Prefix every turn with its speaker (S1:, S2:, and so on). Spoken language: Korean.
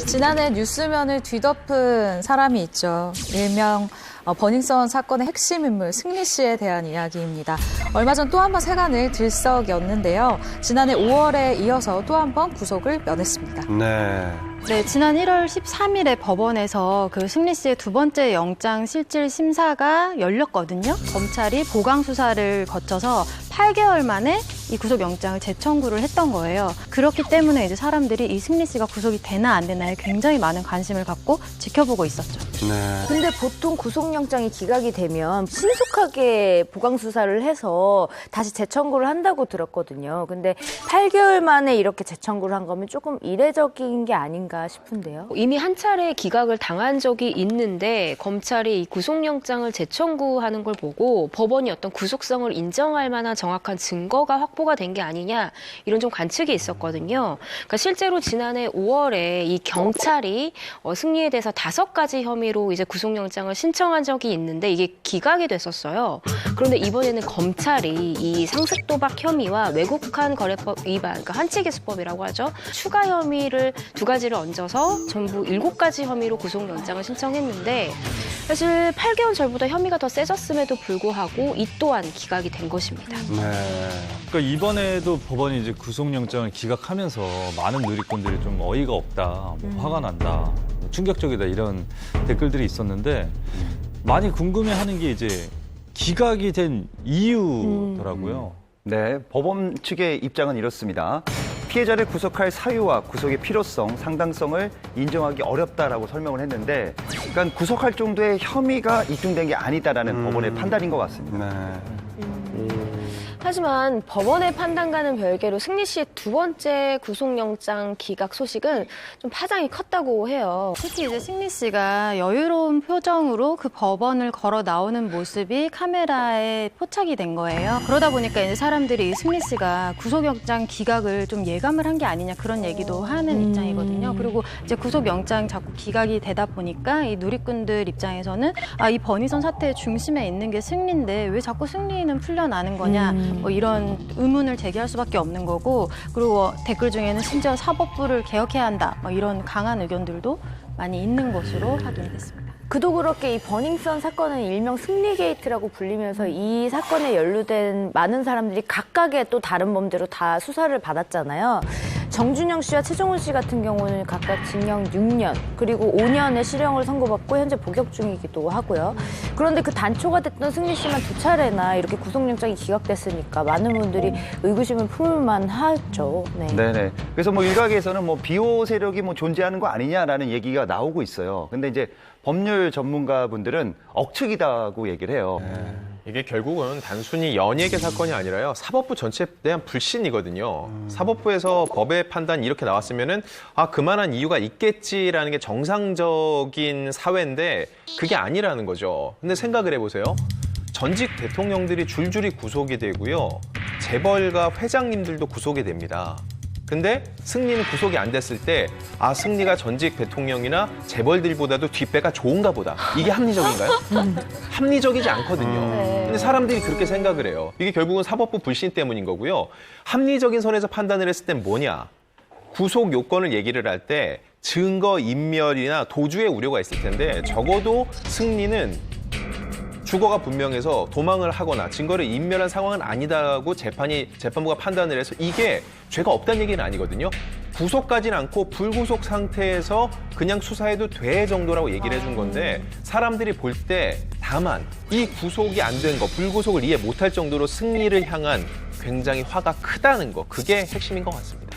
S1: 지난해 뉴스면을 뒤덮은 사람이 있죠. 일명 버닝썬 사건의 핵심 인물 승리 씨에 대한 이야기입니다. 얼마 전 또 한 번 세간을 들썩였는데요. 지난해 5월에 이어서 또 한 번 구속을 면했습니다.
S2: 네, 지난 1월 13일에 법원에서 그 승리 씨의 두 번째 영장 실질 심사가 열렸거든요. 검찰이 보강 수사를 거쳐서 8개월 만에 이 구속 영장을 재청구를 했던 거예요. 그렇기 때문에 이제 사람들이 이 승리 씨가 구속이 되나 안 되나에 굉장히 많은 관심을 갖고 지켜보고 있었죠.
S3: 근데 보통 구속영장이 기각이 되면 신속하게 보강수사를 해서 다시 재청구를 한다고 들었거든요. 근데 8개월 만에 이렇게 재청구를 한 거면 조금 이례적인 게 아닌가 싶은데요.
S4: 이미 한 차례 기각을 당한 적이 있는데 검찰이 이 구속영장을 재청구하는 걸 보고 법원이 어떤 구속성을 인정할 만한 정확한 증거가 확보가 된 게 아니냐 이런 좀 관측이 있었거든요. 그러니까 실제로 지난해 5월에 이 경찰이 승리에 대해서 5가지 혐의로 이제 구속영장을 신청한 적이 있는데 이게 기각이 됐었어요. 그런데 이번에는 검찰이 이 상습도박 혐의와 외국환 거래법 위반, 그러니까 한치기수법이라고 하죠. 추가 혐의를 2가지를 얹어서 전부 7가지 혐의로 구속영장을 신청했는데 사실 8개월 전보다 혐의가 더 세졌음에도 불구하고 이 또한 기각이 된 것입니다.
S5: 그러니까 이번에도 법원이 이제 구속영장을 기각하면서 많은 누리꾼들이 좀 어이가 없다, 화가 난다, 충격적이다 이런 댓글들이 있었는데 많이 궁금해하는 게 이제 기각이 된 이유더라고요.
S6: 네, 법원 측의 입장은 이렇습니다. 피해자를 구속할 사유와 구속의 필요성, 상당성을 인정하기 어렵다라고 설명을 했는데, 그러니까 구속할 정도의 혐의가 입증된 게 아니다라는 법원의 판단인 것 같습니다.
S4: 하지만 법원의 판단과는 별개로 승리 씨의 두 번째 구속영장 기각 소식은 좀 파장이 컸다고 해요.
S2: 특히 이제 승리 씨가 여유로운 표정으로 그 법원을 걸어 나오는 모습이 카메라에 포착이 된 거예요. 그러다 보니까 이제 사람들이 승리 씨가 구속영장 기각을 좀 예감을 한 게 아니냐 그런 얘기도 하는 입장이거든요. 그리고 이제 구속영장 자꾸 기각이 되다 보니까 이 누리꾼들 입장에서는 이 버닝썬 사태의 중심에 있는 게 승리인데 왜 자꾸 승리는 풀려나는 거냐 뭐 이런 의문을 제기할 수밖에 없는 거고, 그리고 댓글 중에는 심지어 사법부를 개혁해야 한다 뭐 이런 강한 의견들도 많이 있는 것으로 확인이 됐습니다.
S3: 그도 그렇게 이 버닝썬 사건은 일명 승리 게이트라고 불리면서 이 사건에 연루된 많은 사람들이 각각의 또 다른 범죄로 다 수사를 받았잖아요. 정준영 씨와 최종훈 씨 같은 경우는 각각 징역 6년 그리고 5년의 실형을 선고받고 현재 복역 중이기도 하고요. 그런데 그 단초가 됐던 승리 씨만 2차례나 이렇게 구속영장이 기각됐으니까 많은 분들이 의구심을 품을만 하죠.
S6: 네네. 그래서 뭐 일각에서는 뭐 비호 세력이 뭐 존재하는 거 아니냐라는 얘기가 나오고 있어요. 근데 이제 법률 전문가분들은 억측이다고 얘기를 해요.
S7: 이게 결국은 단순히 연예계 사건이 아니라요. 사법부 전체에 대한 불신이거든요. 사법부에서 법의 판단이 이렇게 나왔으면은 그만한 이유가 있겠지라는 게 정상적인 사회인데 그게 아니라는 거죠. 근데 생각을 해보세요. 전직 대통령들이 줄줄이 구속이 되고요. 재벌가 회장님들도 구속이 됩니다. 근데 승리는 구속이 안 됐을 때 승리가 전직 대통령이나 재벌들보다도 뒷배가 좋은가 보다. 이게 합리적인가요? 합리적이지 않거든요. 근데 사람들이 그렇게 생각을 해요. 이게 결국은 사법부 불신 때문인 거고요. 합리적인 선에서 판단을 했을 땐 뭐냐? 구속 요건을 얘기를 할 때 증거 인멸이나 도주의 우려가 있을 텐데 적어도 승리는 주거가 분명해서 도망을 하거나 증거를 인멸한 상황은 아니다고 재판부가 판단을 해서 이게 죄가 없다는 얘기는 아니거든요. 구속까지는 않고 불구속 상태에서 그냥 수사해도 돼 정도라고 얘기를 해준 건데 사람들이 볼 때 다만 이 구속이 안 된 거, 불구속을 이해 못할 정도로 승리를 향한 굉장히 화가 크다는 거, 그게 핵심인 것 같습니다.